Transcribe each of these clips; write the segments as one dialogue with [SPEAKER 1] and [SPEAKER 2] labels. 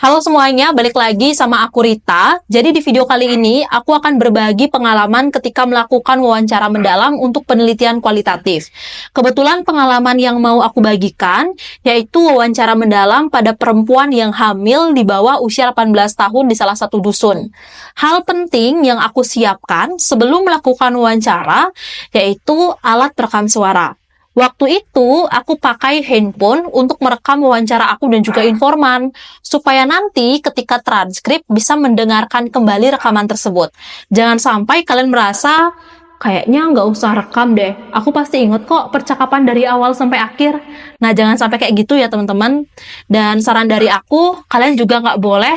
[SPEAKER 1] Halo semuanya, balik lagi sama aku Rita. Jadi di video kali ini, aku akan berbagi pengalaman ketika melakukan wawancara mendalam untuk penelitian kualitatif. Kebetulan pengalaman yang mau aku bagikan, yaitu wawancara mendalam pada perempuan yang hamil di bawah usia 18 tahun di salah satu dusun. Hal penting yang aku siapkan sebelum melakukan wawancara, yaitu alat perekam suara. Waktu itu, aku pakai handphone untuk merekam wawancara aku dan juga informan, supaya nanti ketika transkrip bisa mendengarkan kembali rekaman tersebut. Jangan sampai kalian merasa, kayaknya nggak usah rekam deh, aku pasti inget kok percakapan dari awal sampai akhir. Nah, jangan sampai kayak gitu ya teman-teman. Dan saran dari aku, kalian juga nggak boleh,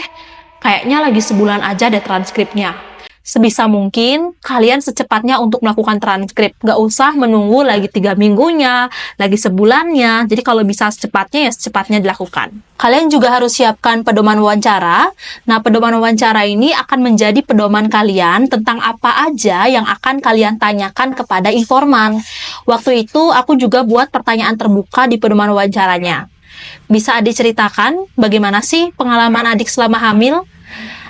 [SPEAKER 1] kayaknya lagi sebulan aja deh transkripnya. Sebisa mungkin, kalian secepatnya untuk melakukan transkrip. Nggak usah menunggu lagi 3 minggunya, lagi sebulannya. Jadi kalau bisa secepatnya, ya secepatnya dilakukan. Kalian juga harus siapkan pedoman wawancara. Nah, pedoman wawancara ini akan menjadi pedoman kalian tentang apa aja yang akan kalian tanyakan kepada informan. Waktu itu, aku juga buat pertanyaan terbuka di pedoman wawancaranya. Bisa Adik ceritakan bagaimana sih pengalaman adik selama hamil?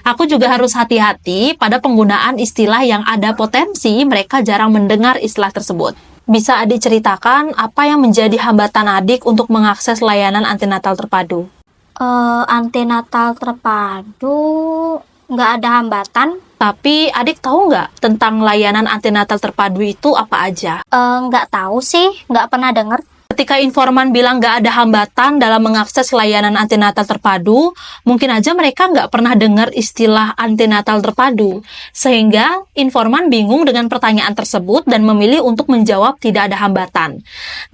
[SPEAKER 1] Aku juga harus hati-hati pada penggunaan istilah yang ada potensi mereka jarang mendengar istilah tersebut. Bisa Adik ceritakan apa yang menjadi hambatan adik untuk mengakses layanan antenatal terpadu?
[SPEAKER 2] Antenatal terpadu nggak ada hambatan.
[SPEAKER 1] Tapi adik tahu nggak tentang layanan antenatal terpadu itu apa aja?
[SPEAKER 2] Nggak tahu sih, nggak pernah denger.
[SPEAKER 1] Ketika informan bilang nggak ada hambatan dalam mengakses layanan antenatal terpadu, mungkin aja mereka nggak pernah dengar istilah antenatal terpadu. Sehingga informan bingung dengan pertanyaan tersebut dan memilih untuk menjawab tidak ada hambatan.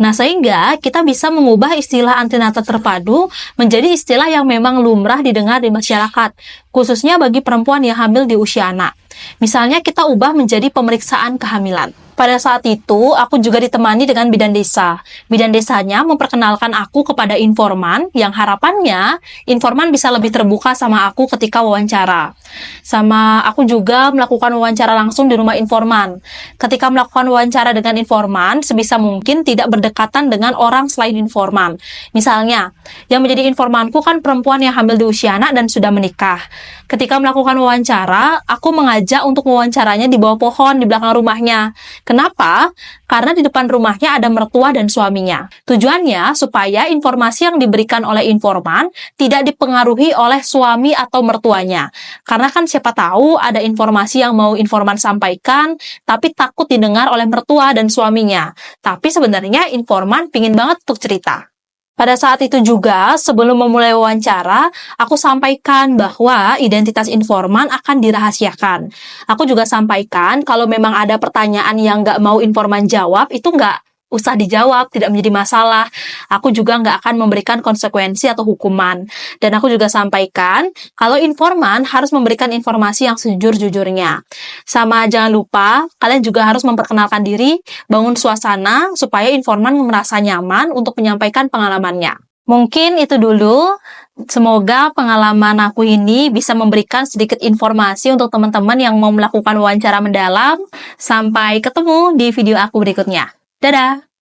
[SPEAKER 1] Nah, sehingga kita bisa mengubah istilah antenatal terpadu menjadi istilah yang memang lumrah didengar di masyarakat, khususnya bagi perempuan yang hamil di usia anak. Misalnya kita ubah menjadi pemeriksaan kehamilan. Pada saat itu, aku juga ditemani dengan bidan desa. Bidan desanya memperkenalkan aku kepada informan yang harapannya informan bisa lebih terbuka sama aku ketika wawancara. Sama aku juga melakukan wawancara langsung di rumah informan. Ketika melakukan wawancara dengan informan, sebisa mungkin tidak berdekatan dengan orang selain informan. Misalnya, yang menjadi informanku kan perempuan yang hamil di usia anak dan sudah menikah. Ketika melakukan wawancara, aku mengajak untuk wawancaranya di bawah pohon di belakang rumahnya. Kenapa? Karena di depan rumahnya ada mertua dan suaminya. Tujuannya supaya informasi yang diberikan oleh informan tidak dipengaruhi oleh suami atau mertuanya. Karena kan siapa tahu ada informasi yang mau informan sampaikan, tapi takut didengar oleh mertua dan suaminya. Tapi sebenarnya informan pingin banget untuk cerita. Pada saat itu juga, sebelum memulai wawancara, aku sampaikan bahwa identitas informan akan dirahasiakan. Aku juga sampaikan kalau memang ada pertanyaan yang nggak mau informan jawab, itu nggak usah dijawab, tidak menjadi masalah. Aku juga nggak akan memberikan konsekuensi atau hukuman. Dan aku juga sampaikan kalau informan harus memberikan informasi yang sejujur-jujurnya. Sama jangan lupa, kalian juga harus memperkenalkan diri, bangun suasana supaya informan merasa nyaman untuk menyampaikan pengalamannya. Mungkin itu dulu. Semoga pengalaman aku ini bisa memberikan sedikit informasi untuk teman-teman yang mau melakukan wawancara mendalam. Sampai ketemu di video aku berikutnya. Dadah!